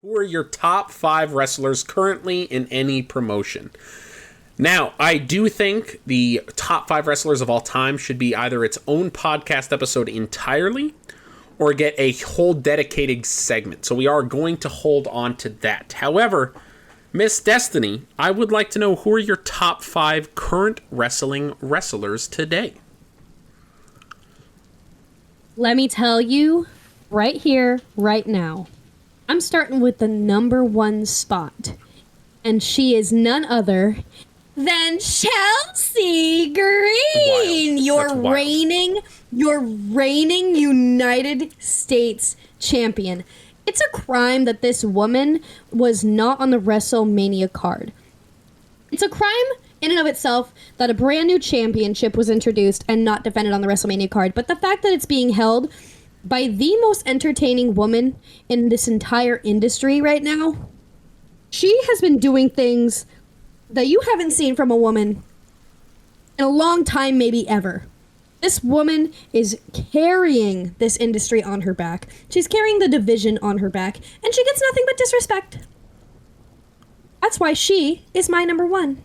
Who are your top 5 wrestlers currently in any promotion? Now, I do think the top 5 wrestlers of all time should be either its own podcast episode entirely or get a whole dedicated segment. So we are going to hold on to that. However, Miss Destiny, I would like to know, who are your top 5 current wrestling wrestlers today? Let me tell you right here, right now. I'm starting with the number 1 spot, and she is none other than Chelsea Green, your reigning United States champion. It's a crime that this woman was not on the WrestleMania card. It's a crime in and of itself that a brand new championship was introduced and not defended on the WrestleMania card, but the fact that it's being held by the most entertaining woman in this entire industry right now. She has been doing things that you haven't seen from a woman in a long time, maybe ever. This woman is carrying this industry on her back. She's carrying the division on her back, and she gets nothing but disrespect. That's why she is my number 1.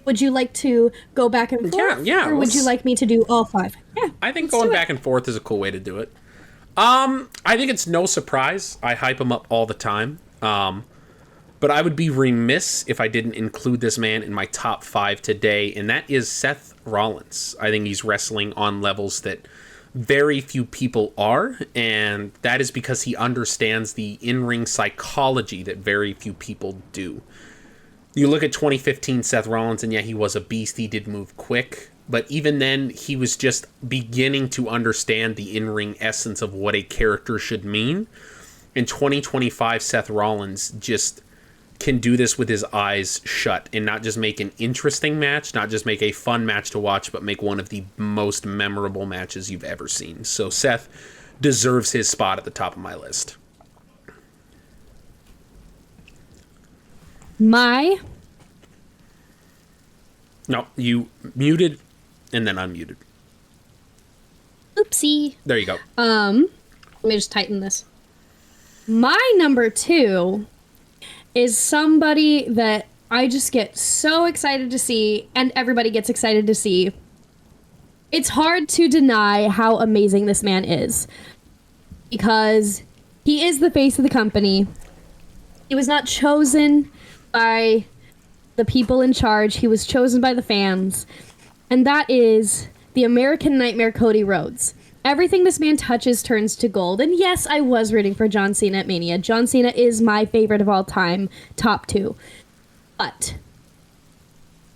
Would you like to go back and forth? Yeah. Or would you like me to do all 5? Yeah. I think going back and forth is a cool way to do it. I think it's no surprise. I hype him up all the time. But I would be remiss if I didn't include this man in my top 5 today, and that is Seth Rollins. I think he's wrestling on levels that very few people are, and that is because he understands the in-ring psychology that very few people do. You look at 2015 Seth Rollins, and yeah, he was a beast. He did move quick. But even then, he was just beginning to understand the in-ring essence of what a character should mean. In 2025, Seth Rollins just can do this with his eyes shut and not just make an interesting match, not just make a fun match to watch, but make one of the most memorable matches you've ever seen. So Seth deserves his spot at the top of my list. No, you muted and then unmuted. Oopsie. There you go. Let me just tighten this. My number 2 is somebody that I just get so excited to see, and everybody gets excited to see. It's hard to deny how amazing this man is, because he is the face of the company. He was not chosen by the people in charge. He was chosen by the fans. And that is the American Nightmare, Cody Rhodes. Everything this man touches turns to gold. And yes, I was rooting for John Cena at Mania. John Cena is my favorite of all time, top 2. But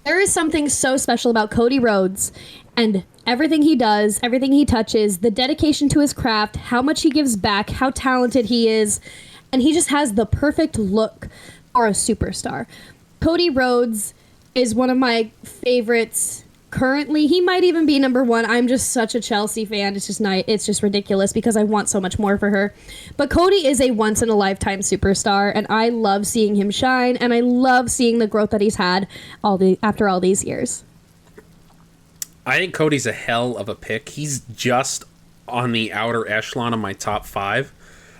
there is something so special about Cody Rhodes and everything he does, everything he touches, the dedication to his craft, how much he gives back, how talented he is. And he just has the perfect look for a superstar. Cody Rhodes is one of my favorites currently. He might even be number 1. I'm just such a Chelsea fan. It's just ridiculous because I want so much more for her. But Cody is a once-in-a-lifetime superstar, and I love seeing him shine, and I love seeing the growth that he's had after all these years. I think Cody's a hell of a pick. He's just on the outer echelon of my top 5.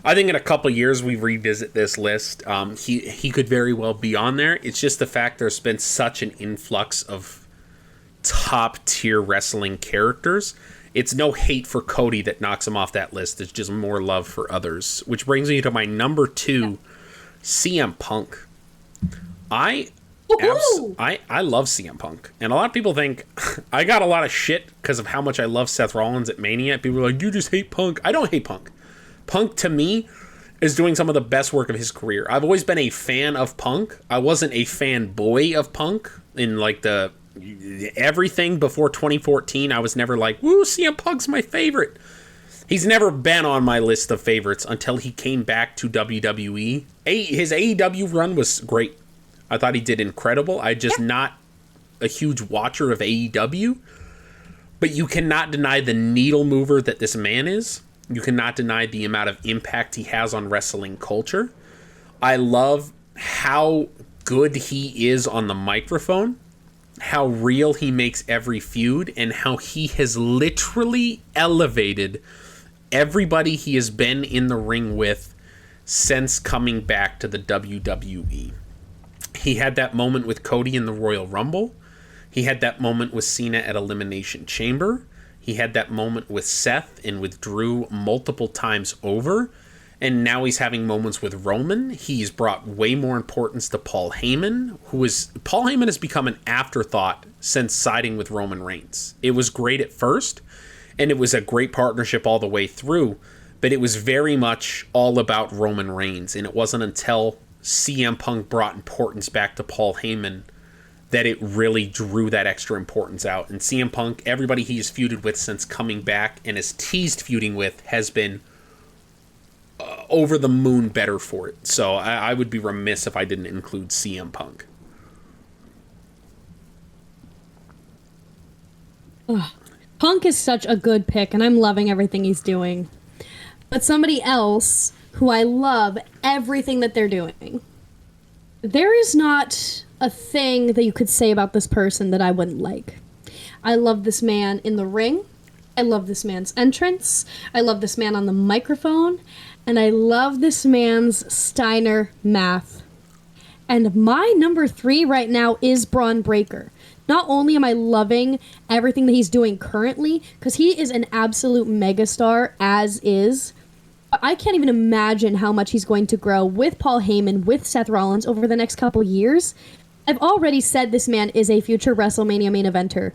I think in a couple years we revisit this list. He could very well be on there. It's just the fact there's been such an influx of top-tier wrestling characters. It's no hate for Cody that knocks him off that list. It's just more love for others. Which brings me to my number 2, CM Punk. I love CM Punk. And a lot of people think I got a lot of shit because of how much I love Seth Rollins at Mania. People are like, you just hate Punk. I don't hate Punk. Punk, to me, is doing some of the best work of his career. I've always been a fan of Punk. I wasn't a fanboy of Punk in like the everything before 2014. I was never like, woo, CM Punk's my favorite. He's never been on my list of favorites until he came back to WWE. His AEW run was great. I thought he did incredible. I'm just not a huge watcher of AEW. But you cannot deny the needle mover that this man is. You cannot deny the amount of impact he has on wrestling culture. I love how good he is on the microphone, how real he makes every feud, and how he has literally elevated everybody he has been in the ring with since coming back to the WWE. He had that moment with Cody in the Royal Rumble. He had that moment with Cena at Elimination Chamber. He had that moment with Seth and with Drew multiple times over. And now he's having moments with Roman. He's brought way more importance to Paul Heyman, Paul Heyman has become an afterthought since siding with Roman Reigns. It was great at first, and it was a great partnership all the way through, but it was very much all about Roman Reigns, and it wasn't until CM Punk brought importance back to Paul Heyman that it really drew that extra importance out. And CM Punk, everybody he's feuded with since coming back and has teased feuding with, has been over the moon better for it. So I would be remiss if I didn't include CM Punk. Ugh. Punk is such a good pick, and I'm loving everything he's doing. But somebody else who I love everything that they're doing. There is not a thing that you could say about this person that I wouldn't like. I love this man in the ring. I love this man's entrance. I love this man on the microphone. And I love this man's Steiner math. And my number 3 right now is Braun Breaker. Not only am I loving everything that he's doing currently, because he is an absolute megastar as is, but I can't even imagine how much he's going to grow with Paul Heyman, with Seth Rollins over the next couple years. I've already said this man is a future WrestleMania main eventer,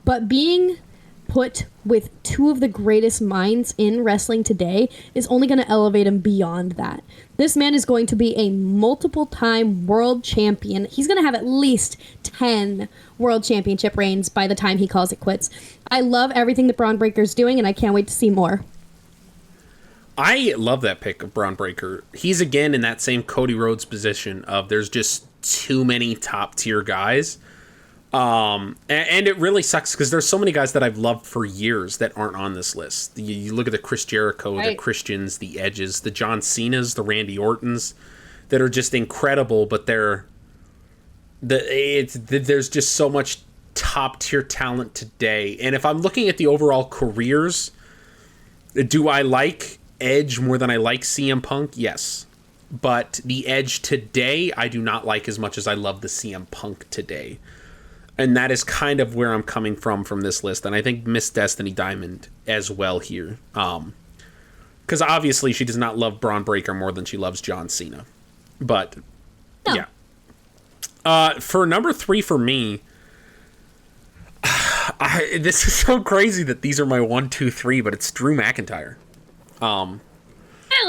but being put with 2 of the greatest minds in wrestling today is only going to elevate him beyond that. This man is going to be a multiple-time world champion. He's going to have at least 10 world championship reigns by the time he calls it quits. I love everything that Braun Breaker's doing, and I can't wait to see more. I love that pick of Braun Breaker. He's again in that same Cody Rhodes position of there's just too many top-tier guys. And it really sucks because there's so many guys that I've loved for years that aren't on this list. You look at the Chris Jericho, right, the Christians, the Edges, the John Cenas, the Randy Ortons, that are just incredible, but there's just so much top tier talent today. And if I'm looking at the overall careers, do I like Edge more than I like CM Punk? Yes. But the Edge today, I do not like as much as I love the CM Punk today. And that is kind of where I'm coming from this list. And I think Miss Destiny Diamond as well here. Because obviously she does not love Braun Breaker more than she loves John Cena. But, no. Yeah. For number 3 for me, this is so crazy that these are my 1, 2, 3, but it's Drew McIntyre. Hell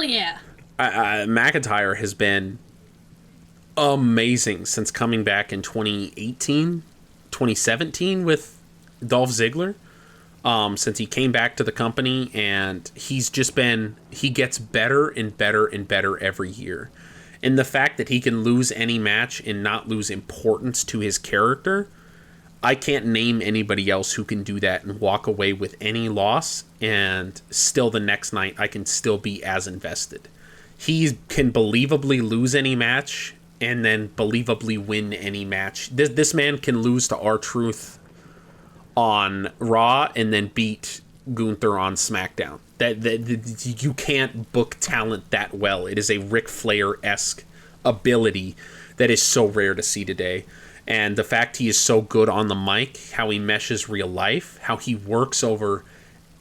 yeah! McIntyre has been amazing since coming back in 2017 with Dolph Ziggler, since he came back to the company, and he gets better and better and better every year. And the fact that he can lose any match and not lose importance to his character, I can't name anybody else who can do that and walk away with any loss, and still the next night I can still be as invested. He can believably lose any match and then believably win any match. This man can lose to R-Truth on Raw and then beat Gunther on SmackDown. That you can't book talent that well. It is a Ric Flair-esque ability that is so rare to see today. And the fact he is so good on the mic, how he meshes real life, how he works over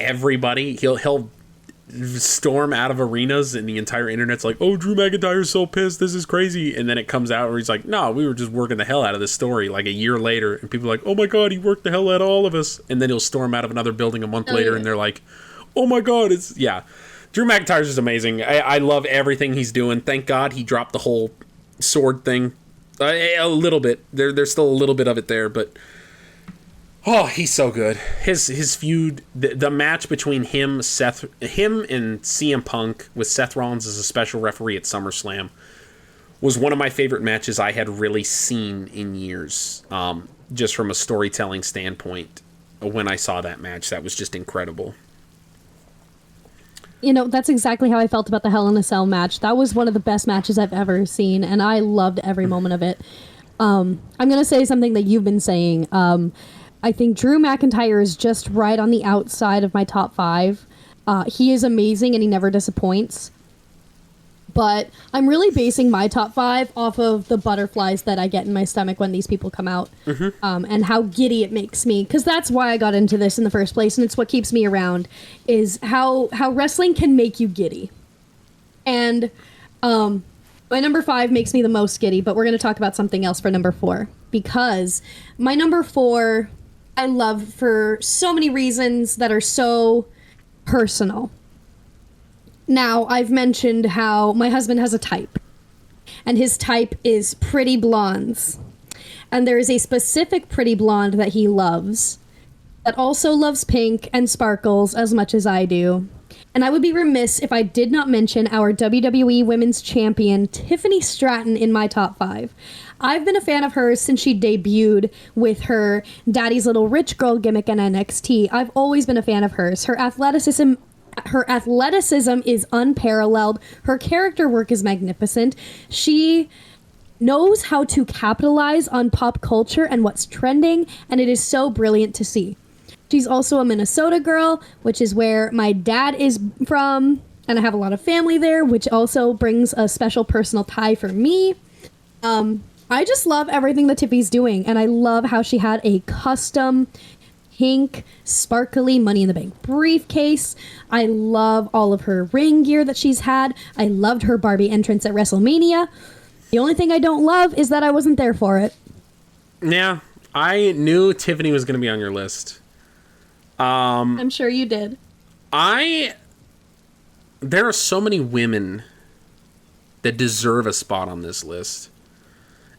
everybody. He'll storm out of arenas and the entire internet's like, oh, Drew McIntyre's so pissed, this is crazy. And then it comes out where he's like, no, we were just working the hell out of this story like a year later. And people are like, oh my God, he worked the hell out of all of us. And then he'll storm out of another building a month later and they're like, oh my God, Drew McIntyre's just amazing. I love everything he's doing. Thank God he dropped the whole sword thing. A little bit. There's still a little bit of it there, but oh, he's so good. His feud, the match between him and CM Punk with Seth Rollins as a special referee at SummerSlam was one of my favorite matches I had really seen in years. Just from a storytelling standpoint, when I saw that match, that was just incredible. You know, that's exactly how I felt about the Hell in a Cell match. That was one of the best matches I've ever seen, and I loved every moment of it. I'm going to say something that you've been saying. I think Drew McIntyre is just right on the outside of my top 5. He is amazing, and he never disappoints. But I'm really basing my top 5 off of the butterflies that I get in my stomach when these people come out, and how giddy it makes me. Because that's why I got into this in the first place, and it's what keeps me around, is how wrestling can make you giddy. And my number 5 makes me the most giddy, but we're going to talk about something else for number 4. Because my number 4, I love for so many reasons that are so personal. Now, I've mentioned how my husband has a type, and his type is pretty blondes. And there is a specific pretty blonde that he loves, that also loves pink and sparkles as much as I do. And I would be remiss if I did not mention our WWE Women's Champion, Tiffany Stratton, in my top 5. I've been a fan of hers since she debuted with her Daddy's Little Rich Girl gimmick in NXT. I've always been a fan of hers. Her athleticism is unparalleled. Her character work is magnificent. She knows how to capitalize on pop culture and what's trending, and it is so brilliant to see. She's also a Minnesota girl, which is where my dad is from, and I have a lot of family there, which also brings a special personal tie for me. I just love everything that Tiffy's doing, and I love how she had a custom pink, sparkly Money in the Bank briefcase. I love all of her ring gear that she's had. I loved her Barbie entrance at WrestleMania. The only thing I don't love is that I wasn't there for it. Yeah, I knew Tiffany was going to be on your list. I'm sure you did. There are so many women that deserve a spot on this list.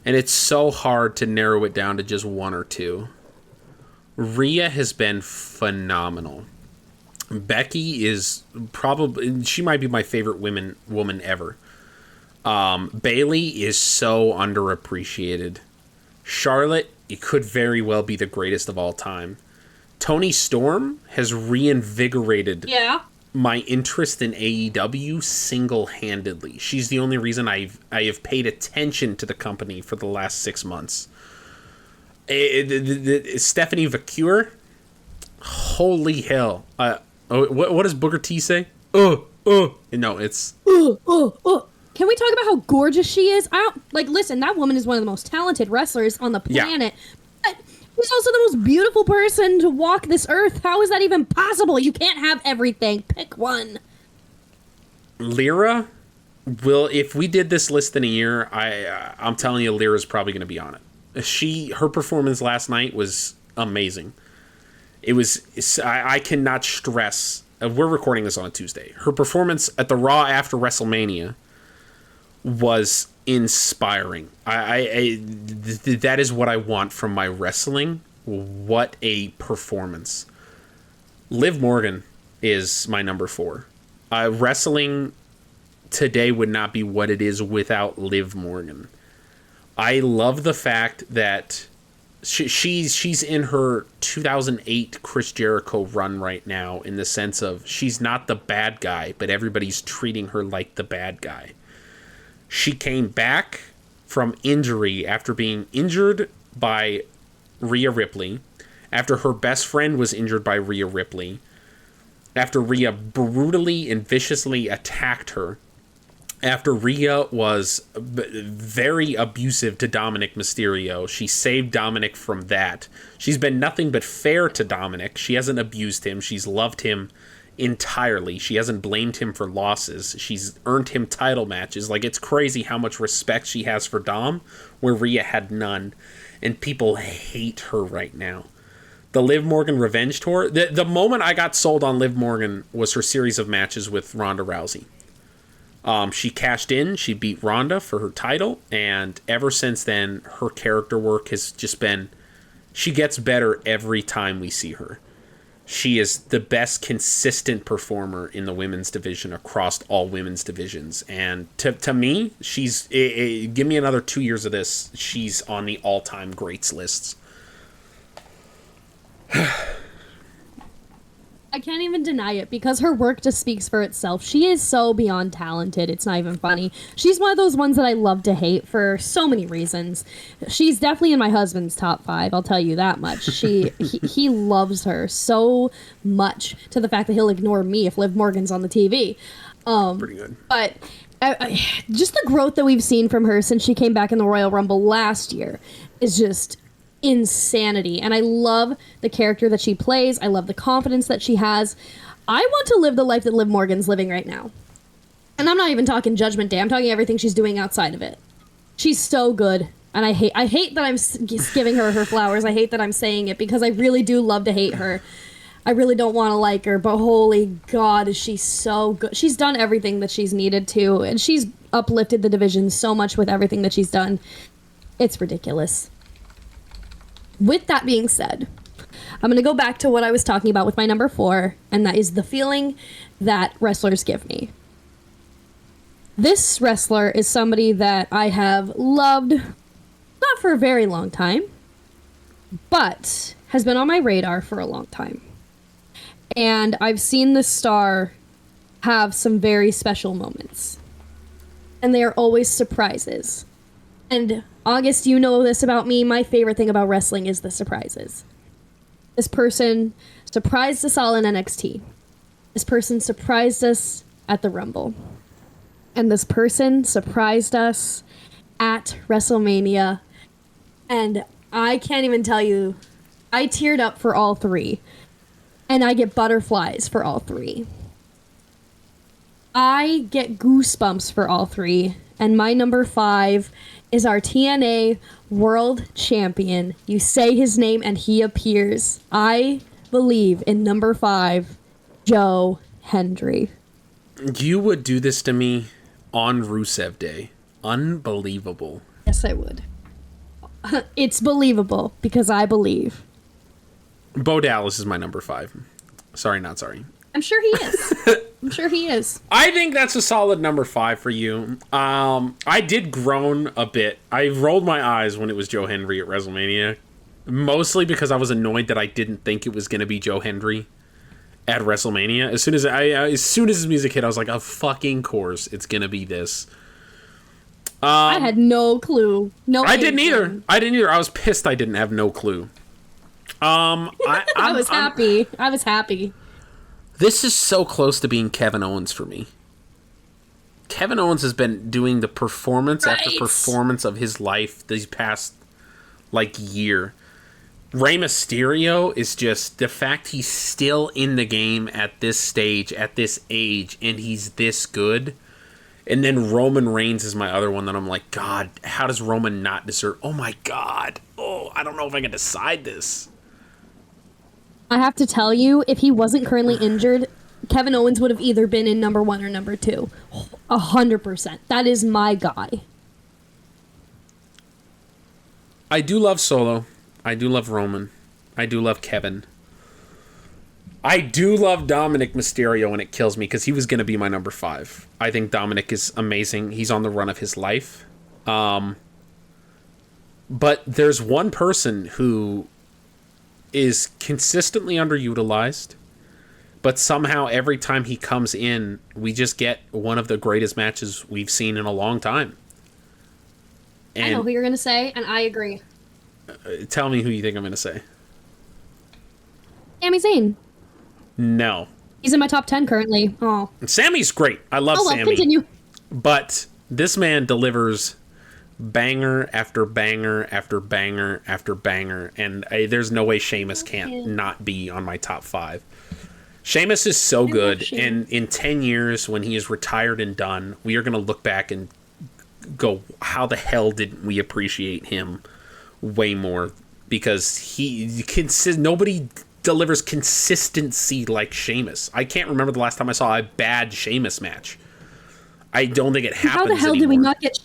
And it's so hard to narrow it down to just one or two. Rhea has been phenomenal. Becky is she might be my favorite woman ever. Bayley is so underappreciated. Charlotte, it could very well be the greatest of all time. Toni Storm has reinvigorated my interest in AEW single-handedly. She's the only reason I have paid attention to the company for the last 6 months. Stephanie Vacure, holy hell! What does Booker T say? No, it's. Can we talk about how gorgeous she is? Listen, that woman is one of the most talented wrestlers on the planet. Yeah. But she's also the most beautiful person to walk this earth. How is that even possible? You can't have everything. Pick one. Lyra will. If we did this list in a year, I'm telling you, Lyra's probably going to be on it. Her performance last night was amazing. I cannot stress. We're recording this on a Tuesday. Her performance at the Raw after WrestleMania was inspiring. That is what I want from my wrestling. What a performance. Liv Morgan is my number 4. Wrestling today would not be what it is without Liv Morgan. I love the fact that she's in her 2008 Chris Jericho run right now, in the sense of she's not the bad guy, but everybody's treating her like the bad guy. She came back from injury after being injured by Rhea Ripley, after her best friend was injured by Rhea Ripley, after Rhea brutally and viciously attacked her, after Rhea was very abusive to Dominic Mysterio. She saved Dominic from that. She's been nothing but fair to Dominic. She hasn't abused him. She's loved him entirely. She hasn't blamed him for losses. She's earned him title matches. It's crazy how much respect she has for Dom, where Rhea had none. And people hate her right now. The Liv Morgan Revenge Tour, the moment I got sold on Liv Morgan was her series of matches with Ronda Rousey. She cashed in, she beat Ronda for her title, and ever since then, her character work has just been... She gets better every time we see her. She is the best consistent performer in the women's division across all women's divisions. And to me, she's... give me another 2 years of this, she's on the all-time greats lists. I can't even deny it, because her work just speaks for itself. She is so beyond talented. It's not even funny. She's one of those ones that I love to hate for so many reasons. She's definitely in my husband's top 5. I'll tell you that much. He loves her so much, to the fact that he'll ignore me if Liv Morgan's on the TV. Pretty good. But Just the growth that we've seen from her since she came back in the Royal Rumble last year is just insanity. And I love the character that she plays. I love the confidence that she has. I want to live the life that Liv Morgan's living right now. And I'm not even talking Judgment Day. I'm talking everything she's doing outside of it. She's so good. And I hate that I'm giving her flowers. I hate that I'm saying it because I really do love to hate her. I really don't want to like her, but holy God, is she so good. She's done everything that she's needed to, and she's uplifted the division so much with everything that she's done. It's ridiculous. With that being said, I'm going to go back to what I was talking about with my number 4, and that is the feeling that wrestlers give me. This wrestler is somebody that I have loved, not for a very long time, but has been on my radar for a long time. And I've seen this star have some very special moments. And they are always surprises. And August, you know this about me. My favorite thing about wrestling is the surprises. This person surprised us all in NXT. This person surprised us at the Rumble. And this person surprised us at WrestleMania. And I can't even tell you, I teared up for all 3. And I get butterflies for all 3. I get goosebumps for all 3. And my number 5 is our TNA World Champion. You say his name and he appears. I believe in number 5, Joe Hendry. You would do this to me on Rusev Day. Unbelievable. Yes, I would. It's believable because I believe. Bo Dallas is my number 5. Sorry, not sorry. I'm sure he is. I'm sure he is. I think that's a solid number 5 for you. I did groan a bit. I rolled my eyes when it was Joe Hendry at WrestleMania. Mostly because I was annoyed that I didn't think it was going to be Joe Hendry at WrestleMania. As soon as his music hit, I was like, of fucking course, it's going to be this. I had no clue. I didn't either. I was pissed I didn't have no clue. I was happy. This is so close to being Kevin Owens for me. Kevin Owens has been doing the performance after performance of his life these past, year. Rey Mysterio is just the fact he's still in the game at this stage, at this age, and he's this good. And then Roman Reigns is my other one that I'm like, God, how does Roman not deserve? Oh my God. Oh, I don't know if I can decide this. I have to tell you, if he wasn't currently injured, Kevin Owens would have either been in number 1 or number 2. 100%. That is my guy. I do love Solo. I do love Roman. I do love Kevin. I do love Dominic Mysterio, and it kills me because he was going to be my number 5. I think Dominic is amazing. He's on the run of his life. But there's one person who is consistently underutilized, but somehow every time he comes in, we just get one of the greatest matches we've seen in a long time. And I know who you're going to say, and I agree. Tell me who you think I'm going to say. Sami Zayn. No. He's in my top 10 currently. Oh. Sammy's great. I love Sammy. Continue. But this man delivers banger after banger after banger after banger, and there's no way Sheamus can't not be on my top 5. Sheamus is so good, and in 10 years when he is retired and done, we are going to look back and go, how the hell didn't we appreciate him way more? Because nobody delivers consistency like Sheamus. I can't remember the last time I saw a bad Sheamus match. I don't think it happens anymore. How the hell did we not get...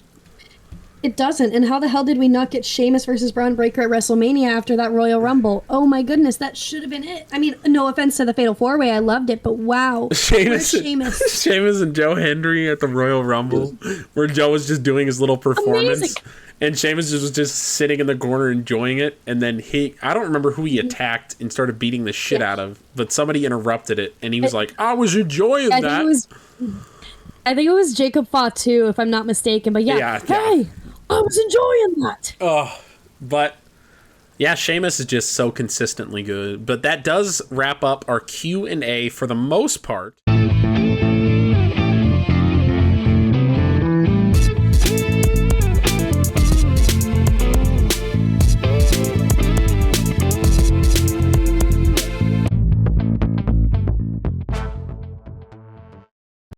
It doesn't. And how the hell did we not get Sheamus versus Braun Breaker at WrestleMania after that Royal Rumble? Oh my goodness, that should have been it. I mean, no offense to the Fatal 4-Way, I loved it, but wow. Sheamus and Joe Hendry at the Royal Rumble, where Joe was just doing his little performance. Amazing. And Sheamus was just sitting in the corner enjoying it. And then I don't remember who he attacked and started beating the shit out of, but somebody interrupted it. And he was like, I was enjoying that. I think it was Jacob Fatu, if I'm not mistaken. But yeah. I was enjoying that. Oh, but yeah, Sheamus is just so consistently good. But that does wrap up our Q&A for the most part.